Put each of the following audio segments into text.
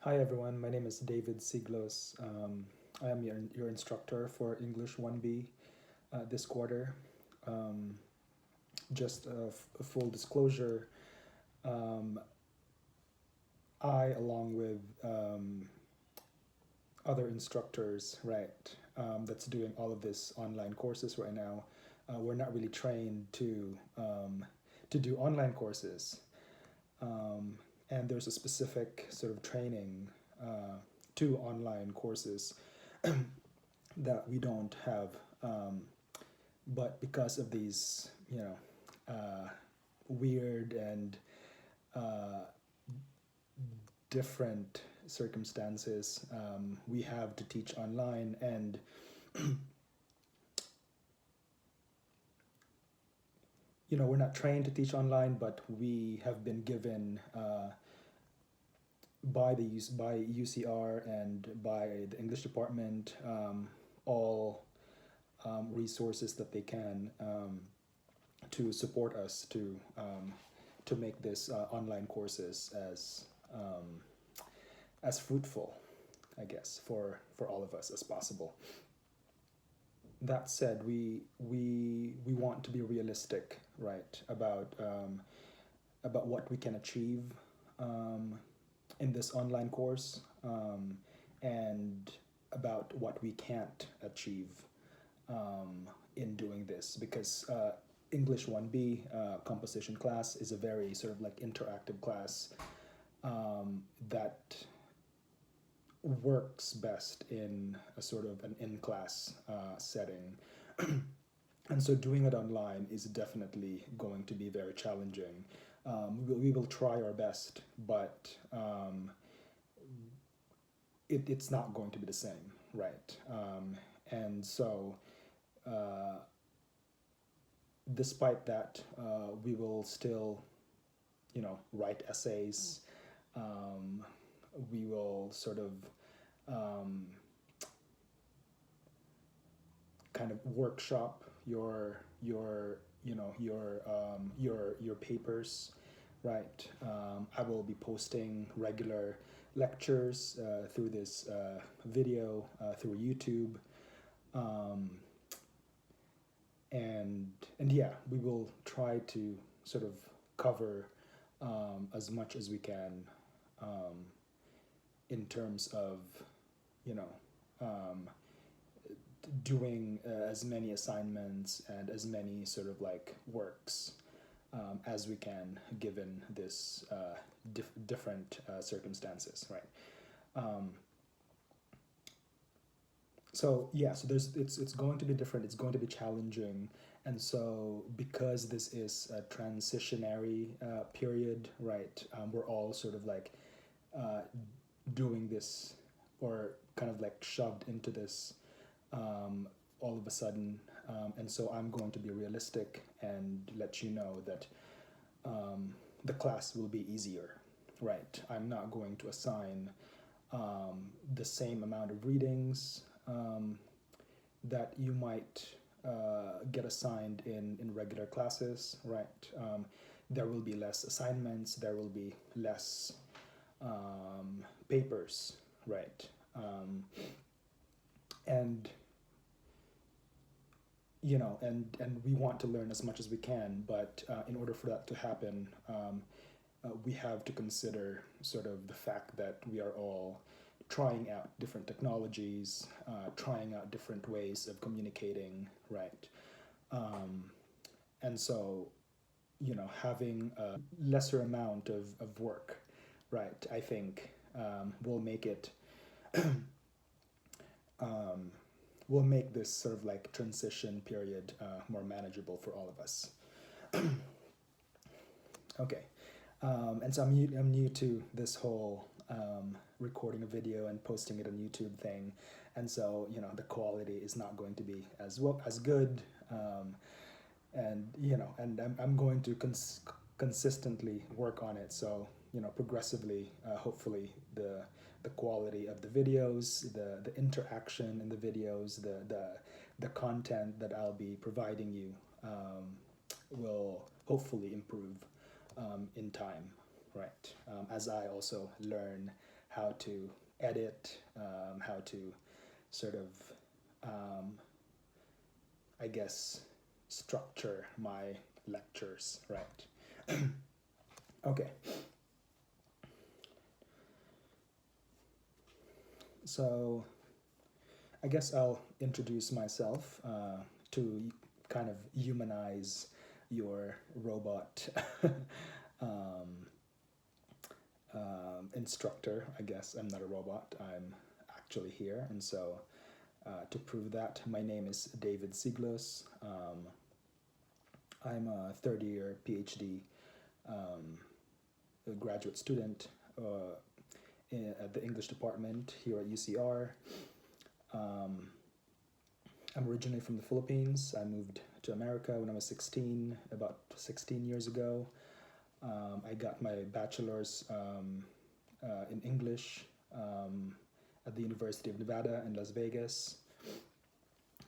Hi everyone, my name is David Siglos. I am your instructor for English 1B this quarter. Um, just a full disclosure, um, I, along with other instructors, right, that's doing all of this online courses right now, we're not really trained to do online courses. Um, and there's a specific sort of training to online courses that we don't have. But because of these, weird and uh, different circumstances, we have to teach online. And, we're not trained to teach online, but we have been given by UCR and by the English department all resources that they can to support us to make this online courses as fruitful, I guess, for all of us as possible. That said, we want to be realistic, right, about what we can achieve um, in this online course, and about what we can't achieve in doing this, because English 1B composition class is a very sort of like interactive class that works best in a sort of an in-class setting. And so doing it online is definitely going to be very challenging. We will try our best, but it's not going to be the same, right? And so despite that, we will still, write essays. We will sort of kind of workshop your papers, right? I will be posting regular lectures through this video through YouTube, um, and yeah, we will try to sort of cover as much as we can um, in terms of you know um, doing as many assignments and as many sort of like works as we can, given this different circumstances, right? Um, so yeah, so it's going to be different. It's going to be challenging, and so because this is a transitionary period, right? We're all sort of like uh, doing this, or kind of like shoved into this um, all of a sudden. And so I'm going to be realistic and let you know that the class will be easier, right? I'm not going to assign the same amount of readings that you might get assigned in regular classes, right? There will be less assignments, there will be less papers, right? And and we want to learn as much as we can, but in order for that to happen, we have to consider sort of the fact that we are all trying out different technologies, trying out different ways of communicating, right? Um, and so, having a lesser amount of work, right, I think will make it um, will make this sort of like transition period more manageable for all of us. Okay, and so I'm new to this whole recording a video and posting it on YouTube thing, and so the quality is not going to be as well as good, and I'm going to consistently work on it. So progressively, hopefully the quality of the videos, the interaction in the videos, the content that I'll be providing you will hopefully improve in time, right? As I also learn how to edit, how to sort of, I guess, structure my lectures, right? Okay. So I guess I'll introduce myself to kind of humanize your robot um, instructor. I guess I'm not a robot, I'm actually here. And so to prove that, my name is David Siglos. I'm a third year PhD a graduate student at the English department here at UCR. I'm originally from the Philippines. I moved to America when I was 16, about 16 years ago. I got my bachelor's in English at the University of Nevada in Las Vegas.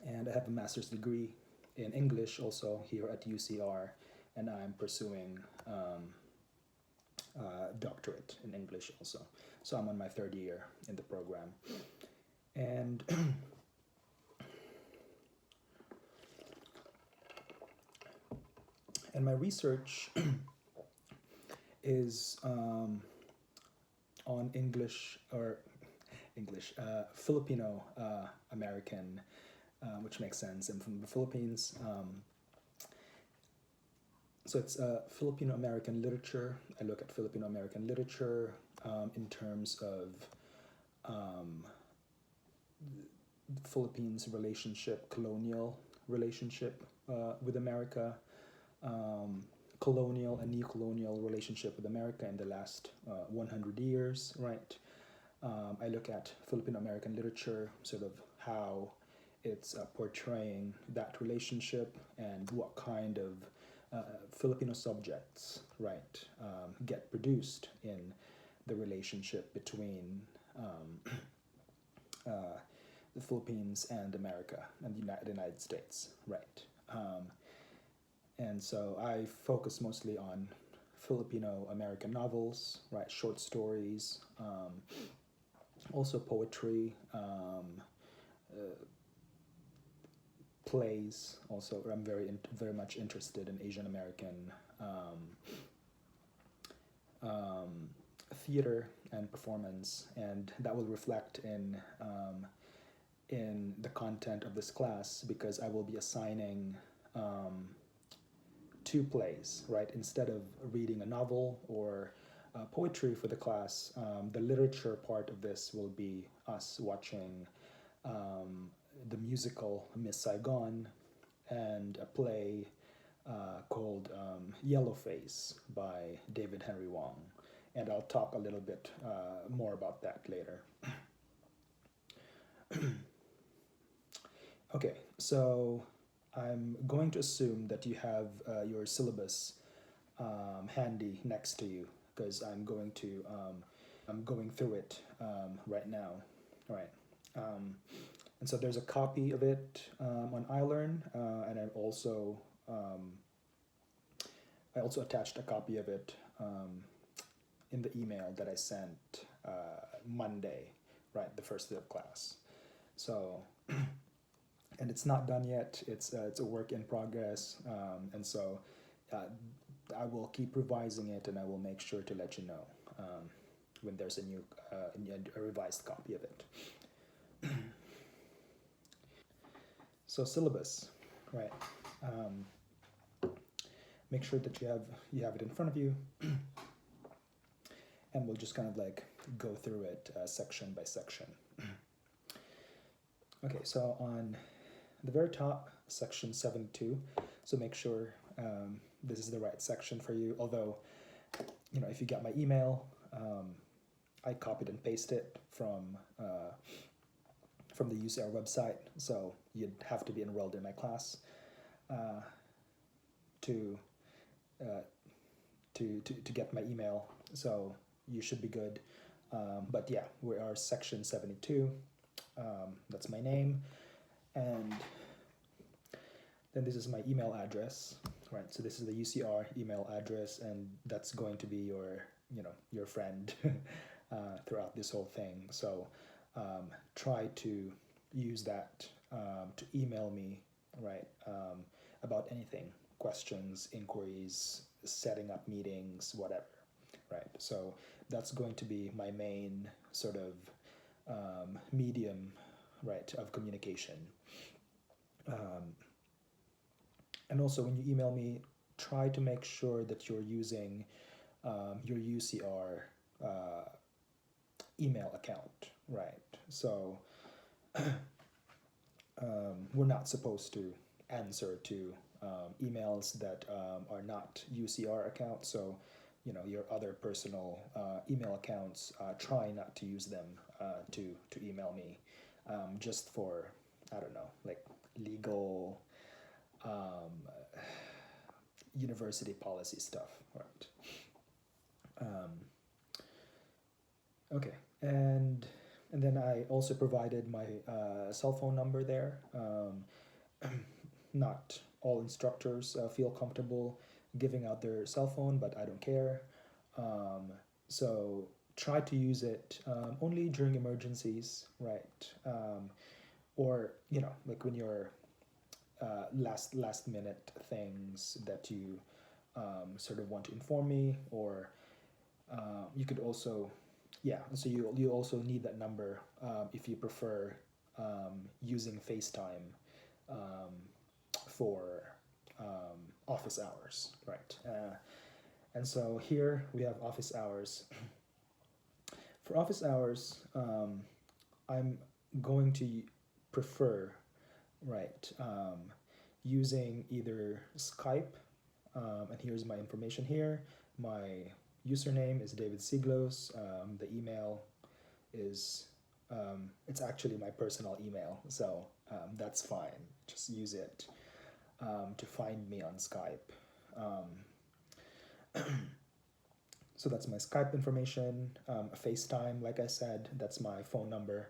And I have a master's degree in English also here at UCR, and I'm pursuing doctorate in English also. So I'm on my third year in the program. And and my research is on Filipino American, which makes sense. I'm from the Philippines. So it's Filipino American literature. I look at Filipino American literature in terms of the Philippines' colonial relationship with America, colonial and neo-colonial relationship with America in the last 100 years, right? I look at Filipino American literature, sort of how it's portraying that relationship and what kind of Filipino subjects, right, get produced in the relationship between the Philippines and America and the United States, right? And so I focus mostly on Filipino American novels, right, short stories, also poetry, plays. Also, I'm very much interested in Asian American theater and performance, and that will reflect in the content of this class, because I will be assigning 2 plays, right? Instead of reading a novel or poetry for the class, the literature part of this will be us watching the musical Miss Saigon and a play called Yellowface by David Henry Wong. And I'll talk a little bit more about that later. Okay, so I'm going to assume that you have your syllabus handy next to you, because I'm going through it right now. All right. And so there's a copy of it on iLearn, and I also attached a copy of it in the email that I sent Monday, right, the first day of class. So, and it's not done yet. It's a work in progress, and so I will keep revising it, and I will make sure to let you know when there's a revised copy of it. So syllabus, right? Make sure that you have it in front of you, and we'll just kind of like go through it section by section. Okay, so on the very top, section 72. So make sure this is the right section for you. Although, if you got my email, I copied and pasted it from the UCR website, so you'd have to be enrolled in my class to get my email. So you should be good. But yeah, we are section 72. That's my name, and then this is my email address, right? So this is the UCR email address, and that's going to be your friend throughout this whole thing. So try to use that to email me, right, about anything, questions, inquiries, setting up meetings, whatever, right? So that's going to be my main sort of medium, right, of communication. Um, and also, when you email me, try to make sure that you're using your UCR email account, right? So we're not supposed to answer to emails that are not UCR accounts. So, you know, your other personal email accounts, try not to use them to email me, just for, I don't know, like legal um, university policy stuff, right? Um, okay, and then I also provided my cell phone number there. Not all instructors feel comfortable giving out their cell phone, but I don't care. Um, so try to use it only during emergencies, right? Or you know, like when you're last minute things that you sort of want to inform me, or you could also, yeah. So you also need that number if you prefer using FaceTime um, for office hours, right? And so here we have office hours. For office hours, I'm going to prefer, right, using either Skype, and here's my information here. My username is David Siglos. The email is, it's actually my personal email, so that's fine. Just use it to find me on Skype. So that's my Skype information. FaceTime, like I said, that's my phone number,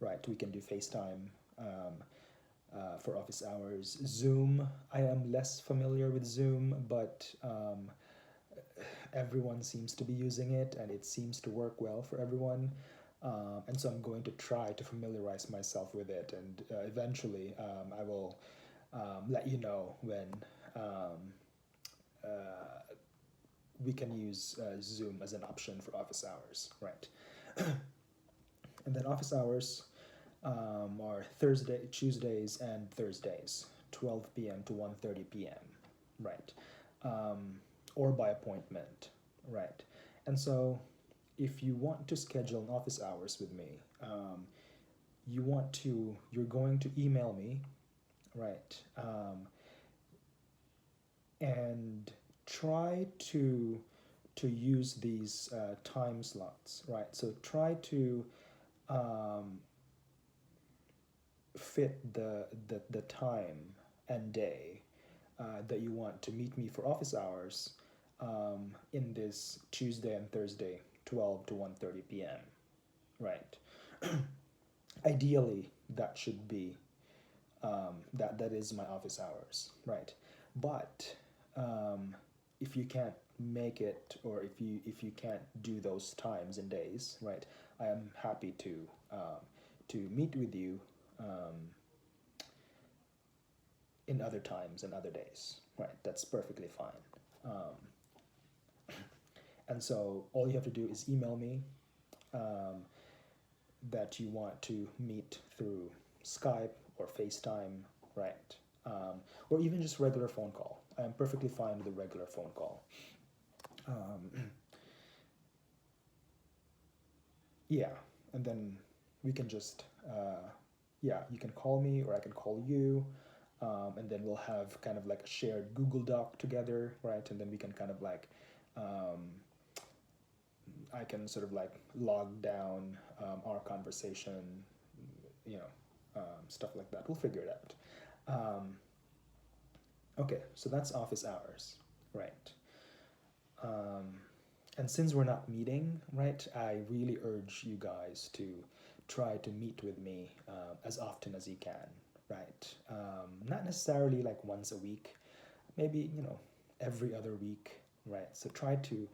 right? We can do FaceTime for office hours. Zoom, I am less familiar with Zoom, but everyone seems to be using it and it seems to work well for everyone. And so I'm going to try to familiarize myself with it, and eventually I will let you know when we can use Zoom as an option for office hours, right? And then office hours are Tuesdays and Thursdays, 12 p.m. to 1:30 p.m., right? Or by appointment, right? And so if you want to schedule an office hours with me, you're going to email me, right? And try to use these time slots, right? So try to fit the time and day that you want to meet me for office hours in this Tuesday and Thursday, 12 to 1:30 p.m., right? Ideally, that should be that is my office hours, right? But if you can't make it, or if you can't do those times and days, right, I am happy to meet with you in other times and other days, right? That's perfectly fine. And so all you have to do is email me that you want to meet through Skype or FaceTime, right? Or even just regular phone call. I'm perfectly fine with a regular phone call. Yeah, and then we can just, yeah, you can call me or I can call you, and then we'll have kind of like a shared Google Doc together, right? And then we can kind of like, I can sort of like log down our conversation, you know, stuff like that. We'll figure it out. Okay, so that's office hours, right? And since we're not meeting, right, I really urge you guys to try to meet with me as often as you can, right? Not necessarily like once a week, maybe, you know, every other week, right? So try to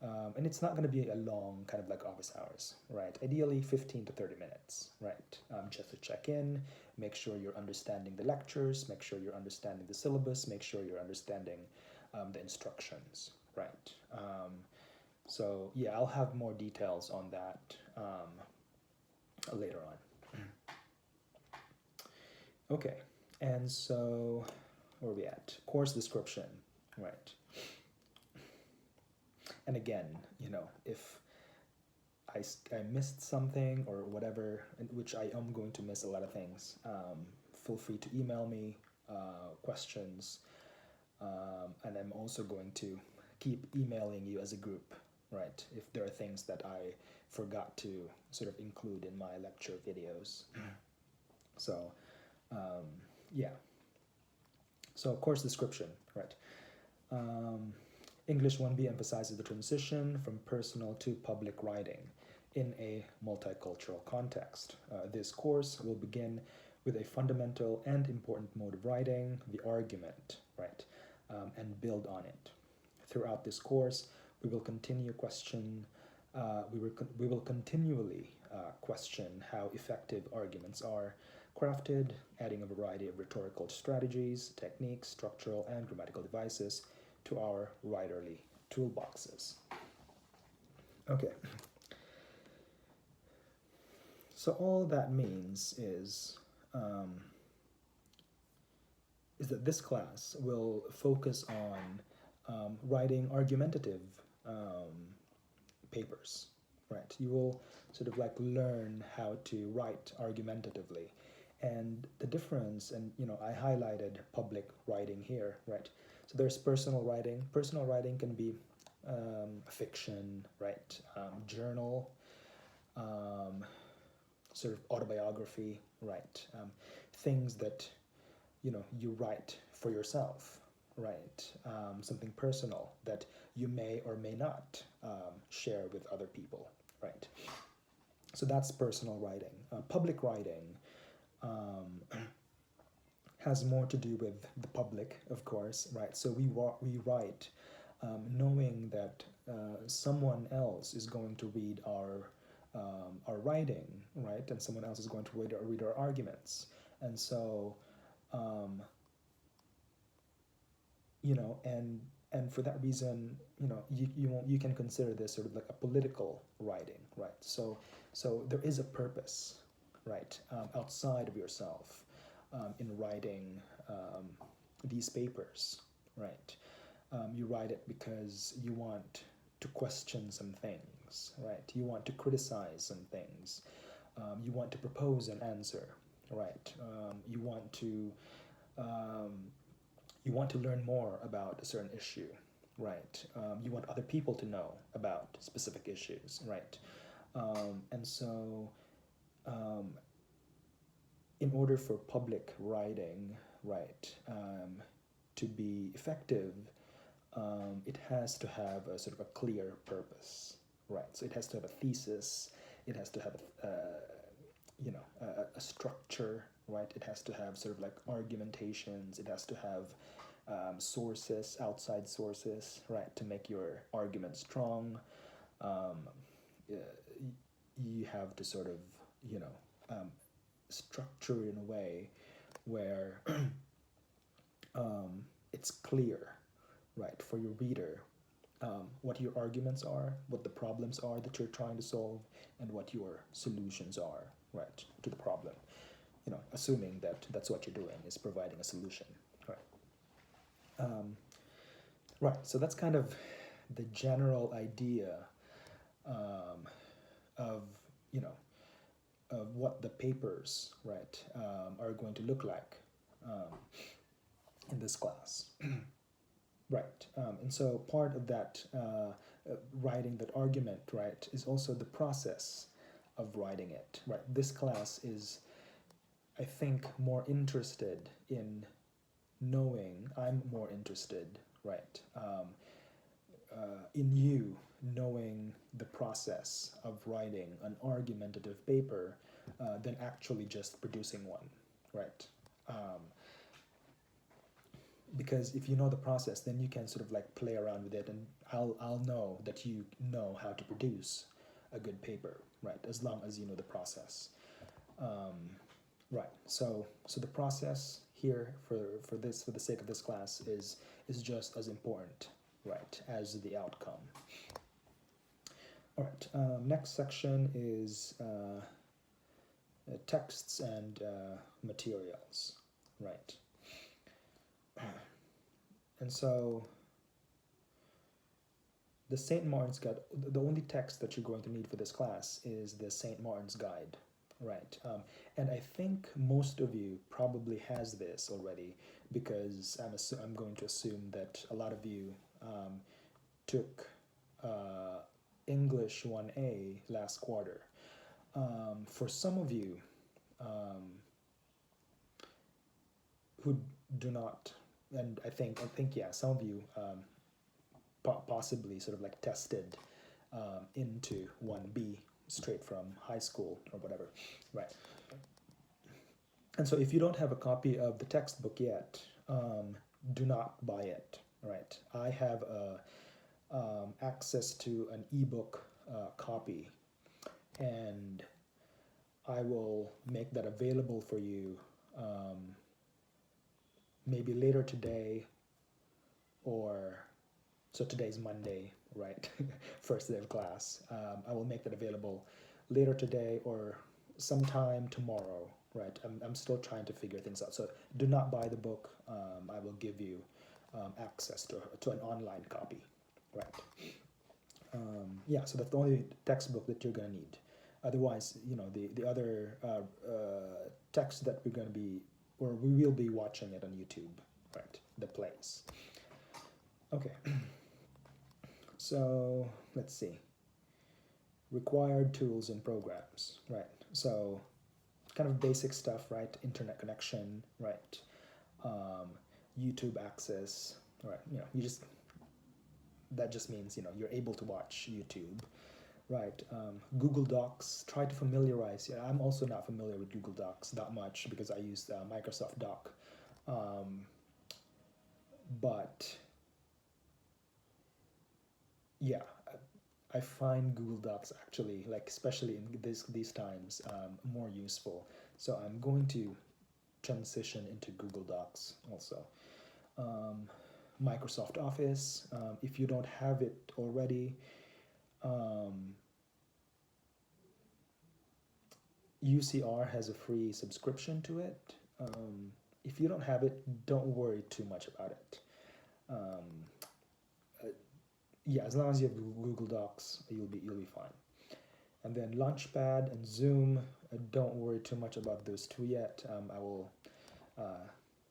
And it's not going to be a long kind of like office hours, right? Ideally 15 to 30 minutes, right? Just to check in, make sure you're understanding the lectures, make sure you're understanding the syllabus, make sure you're understanding the instructions, right? So yeah, I'll have more details on that later on. Okay, and so where are we at? Course description, right? And again, if I missed something or whatever, which I am going to miss a lot of things, feel free to email me questions, and I'm also going to keep emailing you as a group, right? If there are things that I forgot to sort of include in my lecture videos. So, yeah. So course description, right? English 1B emphasizes the transition from personal to public writing in a multicultural context. This course will begin with a fundamental and important mode of writing, the argument, right, and build on it. Throughout this course, we will continue question. We will continually question how effective arguments are crafted, adding a variety of rhetorical strategies, techniques, structural, and grammatical devices to our writerly toolboxes. Okay. So all that means is that this class will focus on writing argumentative papers, right? You will sort of like learn how to write argumentatively. And the difference, and I highlighted public writing here, right? So there's personal writing. Personal writing can be fiction, right? Journal, sort of autobiography, right? Things that you write for yourself, right? Something personal that you may or may not share with other people, right? So that's personal writing. Public writing has more to do with the public, of course, right? So we write knowing that someone else is going to read our writing, right? And someone else is going to read our arguments. And so, and for that reason, you can consider this sort of like a political writing, right? So there is a purpose, right, outside of yourself in writing these papers, right? You write it because you want to question some things, right? You want to criticize some things. You want to propose an answer, right? You want to learn more about a certain issue, right? You want other people to know about specific issues, right? And so, in order for public writing, right, to be effective, it has to have a sort of a clear purpose, right? So it has to have a thesis. It has to have a structure, right? It has to have sort of like argumentations. It has to have sources, outside sources, right, to make your argument strong. You have to sort of, structure it in a way where it's clear, right, for your reader what your arguments are, what the problems are that you're trying to solve, and what your solutions are, right, to the problem. Assuming that that's what you're doing, is providing a solution, right? Right, so that's kind of the general idea of, of what the papers, right, are going to look like in this class. Right, and so part of that writing that argument, right, is also the process of writing it, right? This class is, I think, more interested in knowing, I'm more interested, right, in you knowing the process of writing an argumentative paper than actually just producing one, right? because if you know the process, then you can sort of like play around with it, and I'll know that you know how to produce a good paper, right? As long as you know the process. Right. So the process here for the sake of this class is just as important, right, as the outcome. All right. Next section is texts and materials, right? And so the St. Martin's Guide, the only text that you're going to need for this class is the St. Martin's Guide, right? And I think most of you probably has this already, because I'm going to assume that a lot of you took English 1A last quarter. For some of you who do not, and I think yeah, some of you possibly sort of like tested into 1B straight from high school or whatever, right? And so if you don't have a copy of the textbook yet, do not buy it, right? I have access to an ebook copy, and I will make that available for you maybe later today, or so today's Monday, right? First day of class. I will make that available later today or sometime tomorrow, right? I'm still trying to figure things out. So do not buy the book. I will give you access to an online copy, right? Yeah, so that's the only textbook that you're going to need. Otherwise, you know, the other text that we're going to be, or we will be watching it on YouTube, right? The plays. Okay. So let's see. Required tools and programs, right? So kind of basic stuff, right? Internet connection, right? YouTube access, right? You know, that just means, you know, you're able to watch YouTube, right? Google Docs, try to familiarize. Yeah, I'm also not familiar with Google Docs that much because I use Microsoft Doc. But yeah, I find Google Docs actually, like especially in these times, more useful. So I'm going to transition into Google Docs also. Microsoft Office, if you don't have it already, UCR has a free subscription to it. If you don't have it, don't worry too much about it. Yeah, as long as you have Google Docs, you'll be fine. And then Launchpad and Zoom, don't worry too much about those two yet.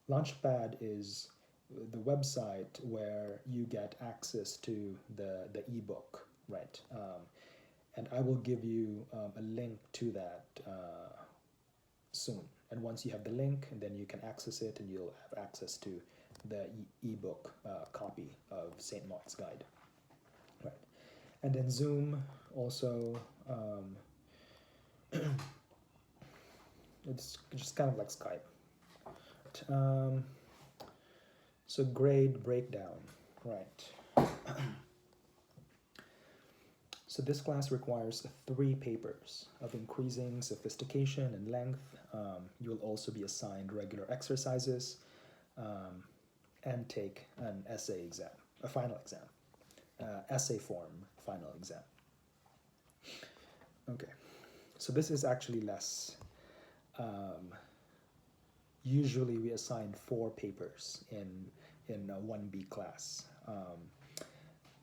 Launchpad is the website where you get access to the ebook, right? And I will give you a link to that soon. And once you have the link, then you can access it, and you'll have access to the ebook copy of St. Mark's Guide. Right. And then Zoom also, it's just kind of like Skype. So grade breakdown, right. So this class requires 3 papers of increasing sophistication and length. You will also be assigned regular exercises and take an essay exam, a final exam. Essay form final exam. Okay, so this is actually less. Usually we assign 4 papers in a 1B class,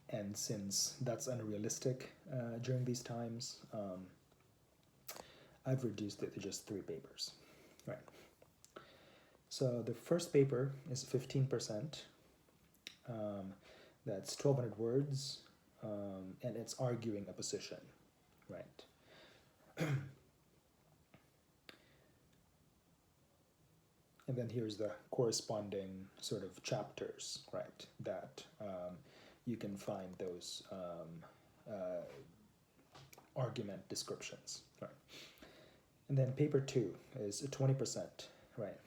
and since that's unrealistic during these times, I've reduced it to just 3 papers, right? So the first paper is 15%. That's 1,200 words, and it's arguing a position, right? And then here's the corresponding sort of chapters, right, that you can find those argument descriptions, right? And then paper 2 is 20%, right?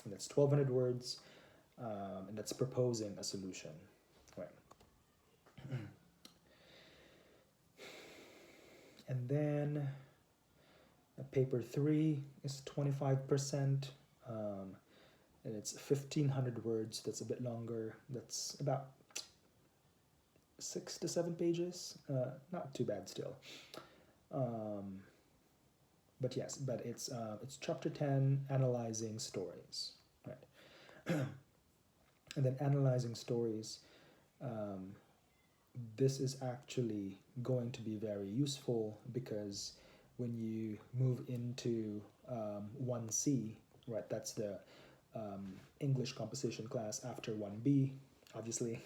And that's 1,200 words, and that's proposing a solution, right? And then paper 3 is 25%, and it's 1,500 words. That's a bit longer. That's about 6 to 7 pages. Not too bad still. But yes, but it's chapter 10, analyzing stories, right? And then analyzing stories, this is actually going to be very useful, because when you move into 1C, right, that's the English composition class after 1B, obviously,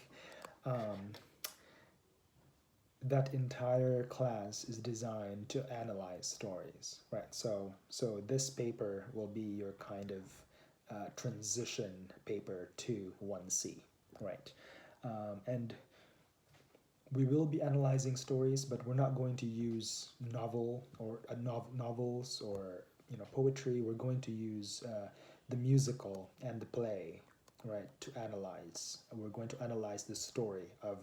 that entire class is designed to analyze stories, right? So this paper will be your kind of transition paper to 1C, right? And we will be analyzing stories, but we're not going to use novels or poetry. We're going to use the musical and the play, right, to analyze. We're going to analyze the story of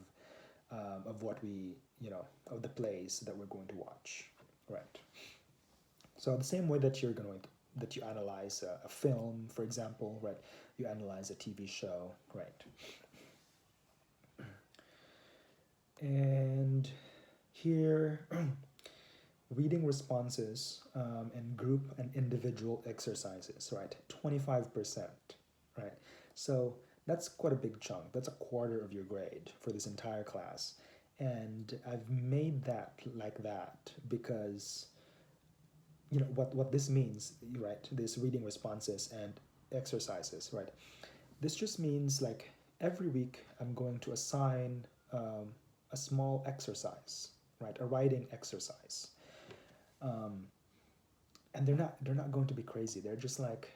what we of the plays that we're going to watch, right? So the same way that you analyze a film, for example, right? You analyze a TV show, right? And here, reading responses and group and individual exercises, right? 25%, right? So that's quite a big chunk. That's a quarter of your grade for this entire class. And I've made that like that because what this means, right? This reading responses and exercises, right? This just means like every week I'm going to assign a small exercise, right? A writing exercise. And they're not going to be crazy. They're just like,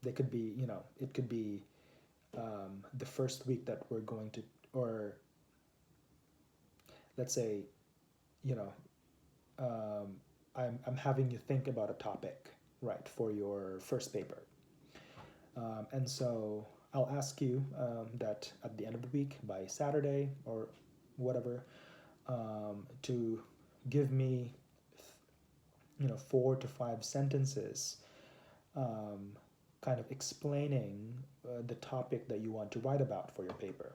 they could be, it could be the first week that we're going to, or let's say, I'm having you think about a topic, right, for your first paper. And so I'll ask you that at the end of the week, by Saturday or whatever, to give me 4 to 5 sentences kind of explaining the topic that you want to write about for your paper,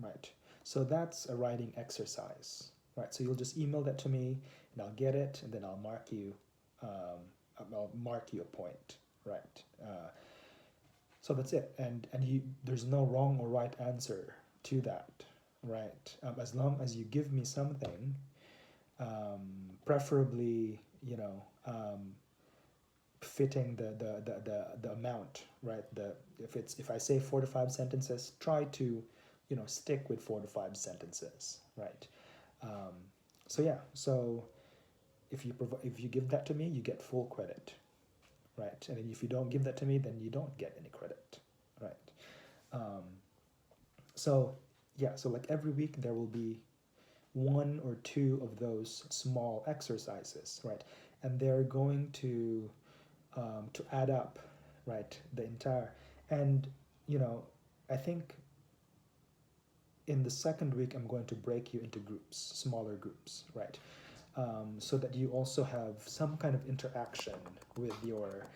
right? So that's a writing exercise, right? So you'll just email that to me, and I'll get it, and then I'll mark you a point, right? So that's it, and there's no wrong or right answer to that, right? As long as you give me something, preferably fitting the amount, right? If I say 4 to 5 sentences, try to stick with 4 to 5 sentences, right? So if you give that to me, you get full credit, right? And if you don't give that to me, then you don't get any credit, right? So like every week there will be 1 or 2 of those small exercises, right? And they're going to add up, right? The entire, and I think in the second week I'm going to break you into groups, smaller groups, right? So that you also have some kind of interaction with your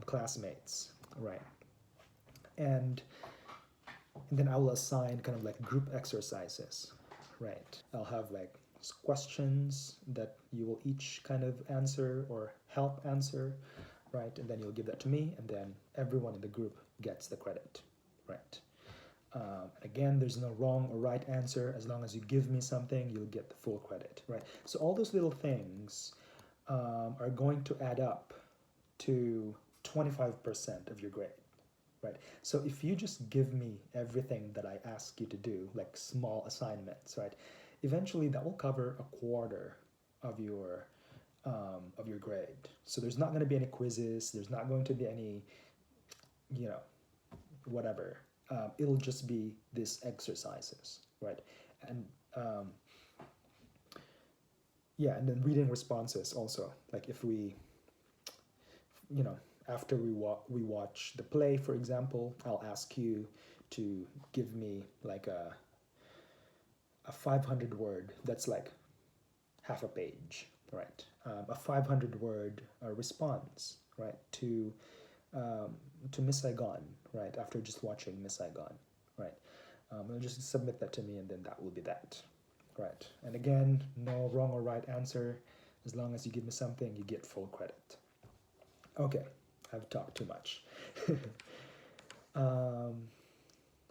classmates, right? And then I will assign kind of like group exercises, right? I'll have like questions that you will each kind of answer or help answer, right? And then you'll give that to me, and then everyone in the group gets the credit, right? Again, there's no wrong or right answer. As long as you give me something, you'll get the full credit, right? So all those little things are going to add up to 25% of your grade, right? So if you just give me everything that I ask you to do, like small assignments, right? Eventually that will cover a quarter of your grade. So there's not going to be any quizzes. There's not going to be any, whatever. It'll just be these exercises, right? And and then reading responses also. Like if we, after we watch the play, for example, I'll ask you to give me like a 500 word, that's like half a page, right? A 500 word response, right, to Miss Saigon, right, after just watching Miss Saigon, right? You'll just submit that to me, and then that will be that, right? And again, no wrong or right answer. As long as you give me something, you get full credit. Okay, I've talked too much.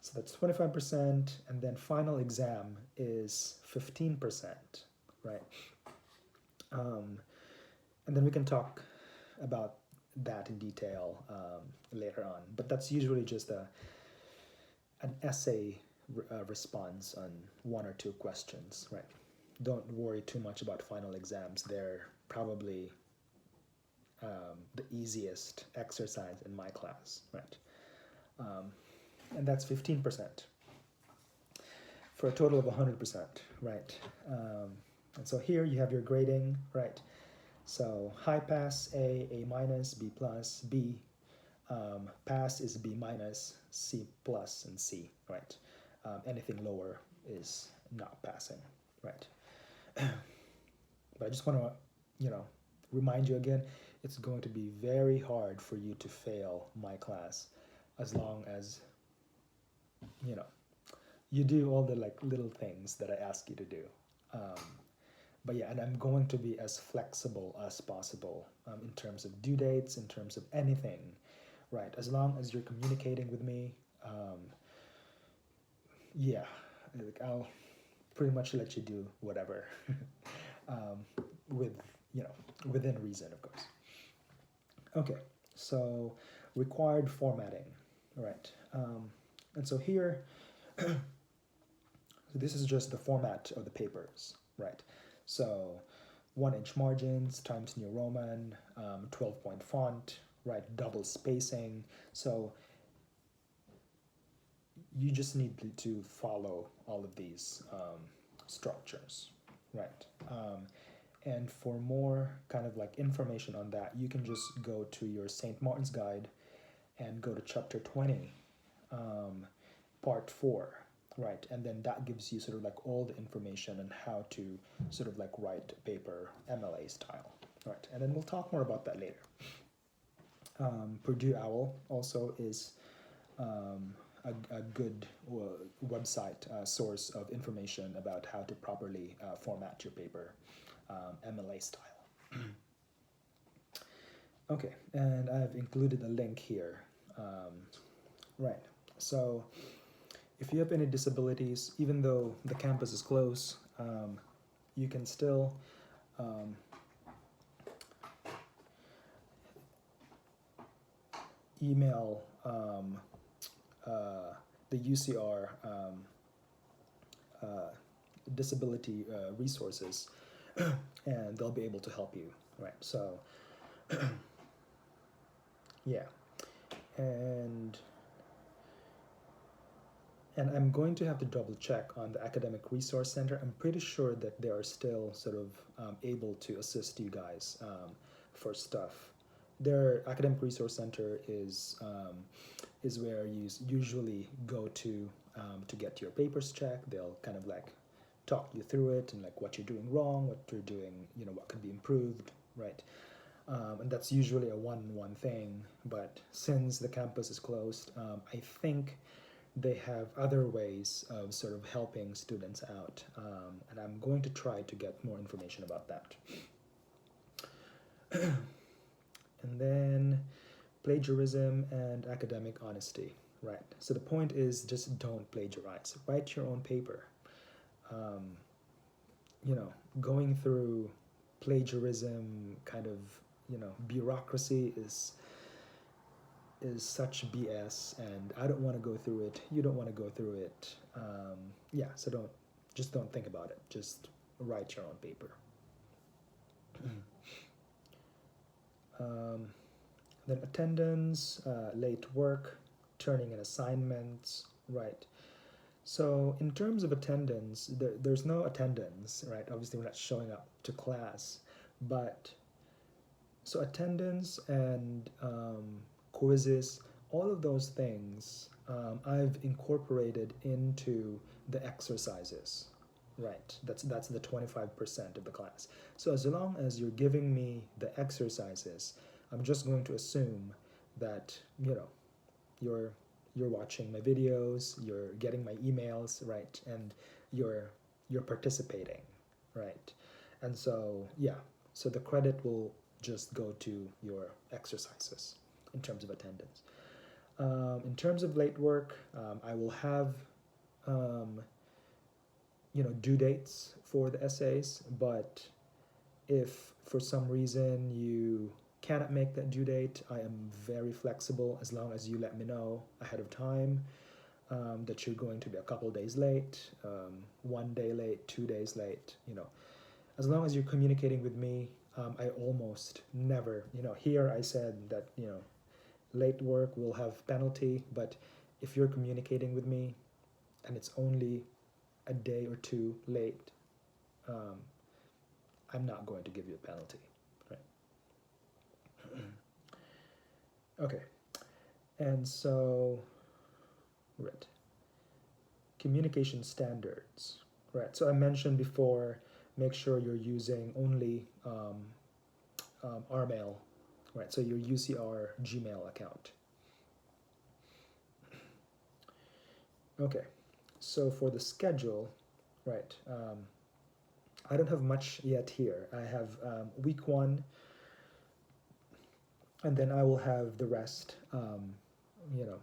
So that's 25%, and then final exam is 15%, right? And then we can talk about that in detail later on. But that's usually just an essay response on one or two questions, right? Don't worry too much about final exams. They're probably the easiest exercise in my class, right? And that's 15% for a total of 100%, right? And so here you have your grading, right? So high pass, A minus, B plus, B. Pass is B minus, C plus, and C, right? Anything lower is not passing, right? But I just want to, remind you again, it's going to be very hard for you to fail my class as long as, you do all the like little things that I ask you to do. But yeah, and I'm going to be as flexible as possible in terms of due dates, in terms of anything, right? As long as you're communicating with me, yeah, like I'll pretty much let you do whatever, with within reason, of course. Okay, so required formatting, right? And so here, so this is just the format of the papers, right? So 1-inch margins, Times New Roman, 12-point font, right? Double spacing. So you just need to follow all of these structures, right? And for more kind of like information on that, you can just go to your St. Martin's Guide and go to chapter 20, part 4, right? And then that gives you sort of like all the information on how to sort of like write a paper MLA style, right? And then we'll talk more about that later. Purdue OWL also is a good website source of information about how to properly format your paper MLA style. Okay, and I've included a link here. Right, so if you have any disabilities, even though the campus is closed, you can still email the UCR disability resources, and they'll be able to help you, right? So, yeah, and I'm going to have to double check on the Academic Resource Center. I'm pretty sure that they are still sort of able to assist you guys for stuff. Their Academic Resource Center is where you usually go to get your papers checked. They'll kind of like talk you through it and like what you're doing wrong, what you're doing, what could be improved, right? And that's usually a one-on-one thing. But since the campus is closed, I think they have other ways of sort of helping students out, and I'm going to try to get more information about that. And then plagiarism and academic honesty, right? So the point is just don't plagiarize. Write your own paper. Going through plagiarism kind of, bureaucracy is such BS, and I don't want to go through it. You don't want to go through it. So don't think about it. Just write your own paper. Then attendance, late work, turning in assignments, right? So in terms of attendance, there's no attendance, right? Obviously, we're not showing up to class, but So attendance and quizzes, all of those things I've incorporated into the exercises. Right, that's the 25% of the class. So as long as you're giving me the exercises, I'm just going to assume that you're you're watching my videos, you're getting my emails, right, and you're participating, right, and so yeah, so the credit will just go to your exercises in terms of attendance. In terms of late work, I will have um, due dates for the essays, but if for some reason you cannot make that due date, I am very flexible as long as you let me know ahead of time that you're going to be a couple days late, 1 day late, 2 days late. As long as you're communicating with me, I almost never, here I said that, late work will have penalty, but if you're communicating with me and it's only a day or two late, um, I'm not going to give you a penalty, right? Okay, and so, right, communication standards, right? So I mentioned before, make sure you're using only RMail, right? So your UCR Gmail account. Okay, so for the schedule, right? I don't have much yet here. I have week 1, and then I will have the rest. You know,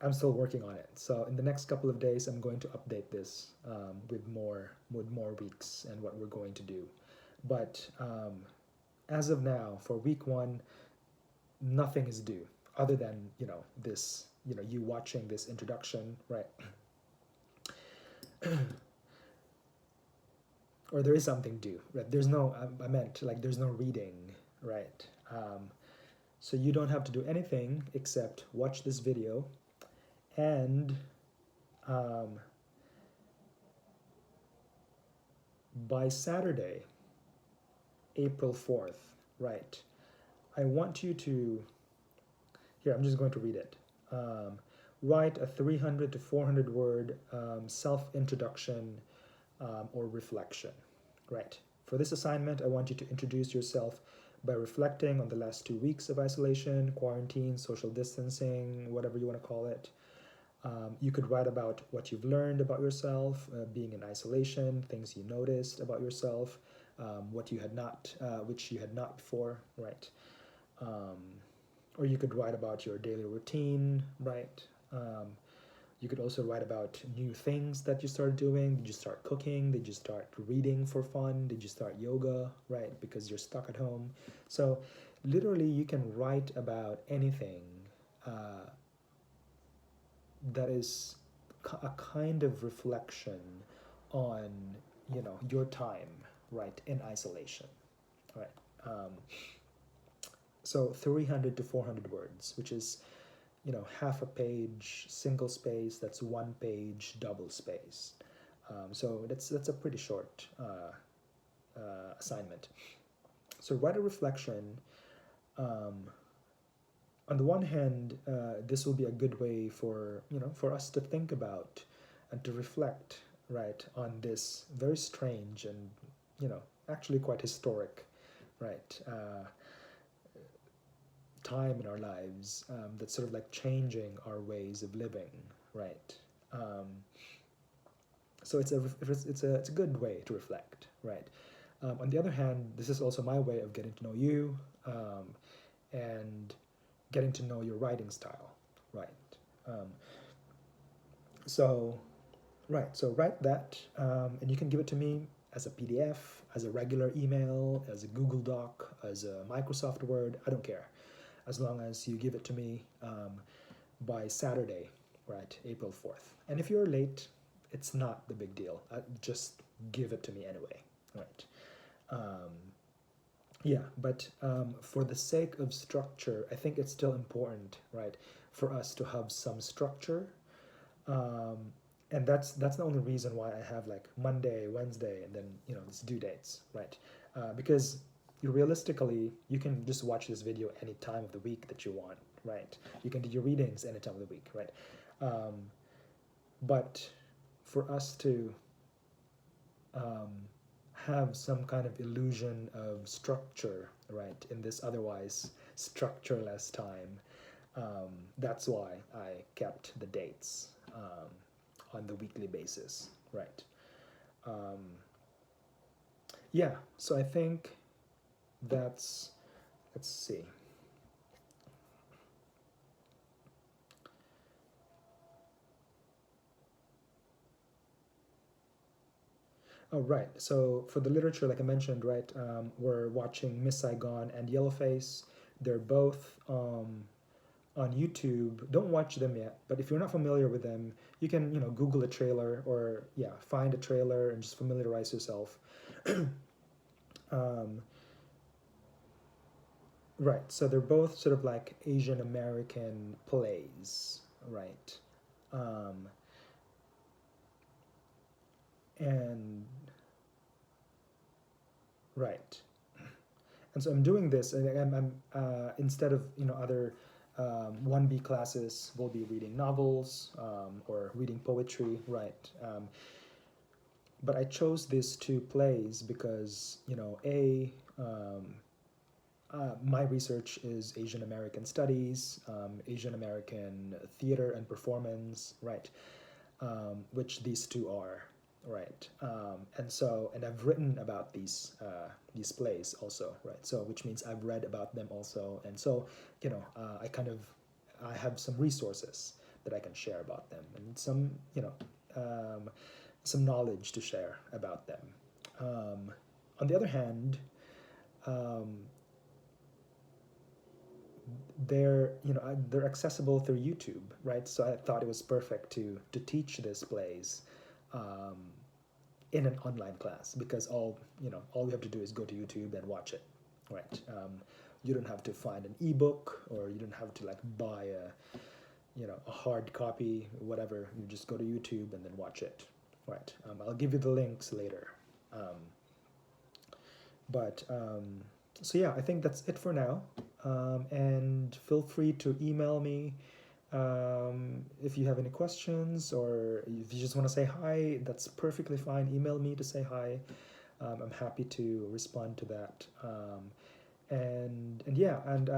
I'm still working on it. So in the next couple of days, I'm going to update this with more weeks and what we're going to do. But as of now, for week 1, nothing is due other than this you watching this introduction, right? Or there is something due, right? There's no I meant like there's no reading, right? So you don't have to do anything except watch this video and by Saturday, April 4th, right, I want you to, here, I'm just going to read it. Write a 300 to 400 word self-introduction or reflection, right? For this assignment, I want you to introduce yourself by reflecting on the last 2 weeks of isolation, quarantine, social distancing, whatever you want to call it. You could write about what you've learned about yourself, being in isolation, things you noticed about yourself, what you had not, which you had not before, right? Or you could write about your daily routine, right? You could also write about new things that you started doing. Did you start cooking? Did you start reading for fun? Did you start yoga, right? Because you're stuck at home. So literally you can write about anything that is a kind of reflection on your time, right, in isolation, right? So 300 to 400 words, which is half a page single space, that's 1 page double space. So that's a pretty short assignment. So write a reflection. On the one hand, this will be a good way for for us to think about and to reflect, right, on this very strange and actually quite historic, right, time in our lives that's sort of like changing our ways of living, right? So it's a good way to reflect, right? On the other hand, this is also my way of getting to know you and getting to know your writing style, right? Um, so, right, so write that, and you can give it to me as a PDF, as a regular email, as a Google Doc, as a Microsoft Word. I don't care, as long as you give it to me by Saturday, right, April 4th. And if you're late, it's not the big deal. Just give it to me anyway, right? Yeah, but for the sake of structure, I think it's still important, right, for us to have some structure. and that's the only reason why I have like Monday, Wednesday, and then these due dates, right? Because realistically, you can just watch this video any time of the week that you want, right? You can do your readings any time of the week, right? Um, but for us to um, have some kind of illusion of structure, right, in this otherwise structureless time, that's why I kept the dates on the weekly basis, right? Um, yeah, so I think that's, let's see. Oh, right. So for the literature, like I mentioned, right, we're watching Miss Saigon and Yellowface. They're both on YouTube. Don't watch them yet, but if you're not familiar with them, you can Google a trailer or yeah, find a trailer and just familiarize yourself. um, right. So they're both sort of like Asian American plays, right? Um, and right. And so I'm doing this, and I'm instead of other 1B classes, we'll be reading novels or reading poetry, right? But I chose these two plays because my research is Asian American studies, Asian American theater and performance, right? Which these two are, right? And I've written about these plays also, right? So which means I've read about them also, and so I have some resources that I can share about them, and um, some knowledge to share about them. On the other hand, um, they're accessible through YouTube, right? So I thought it was perfect to teach these plays um, in an online class because all you have to do is go to YouTube and watch it, right? You don't have to find an ebook or you don't have to like buy a hard copy, whatever. You just go to YouTube and then watch it, right? I'll give you the links later. Um, but so yeah, I think that's it for now. And feel free to email me if you have any questions or if you just want to say hi. That's perfectly fine. Email me to say hi. I'm happy to respond to that. And yeah, and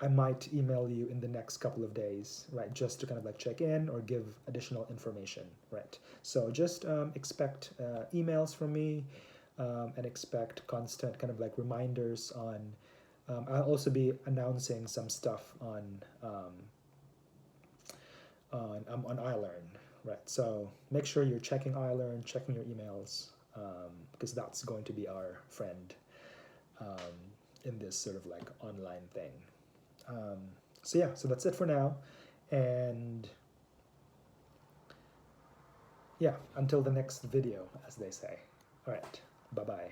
I might email you in the next couple of days, right? Just to kind of like check in or give additional information, right? So just expect emails from me and expect constant kind of like reminders on. I'll also be announcing some stuff on iLearn, right? So make sure you're checking iLearn, checking your emails, because that's going to be our friend um, in this sort of like online thing. Um, so yeah, so that's it for now, and yeah, until the next video, as they say. All right, bye bye.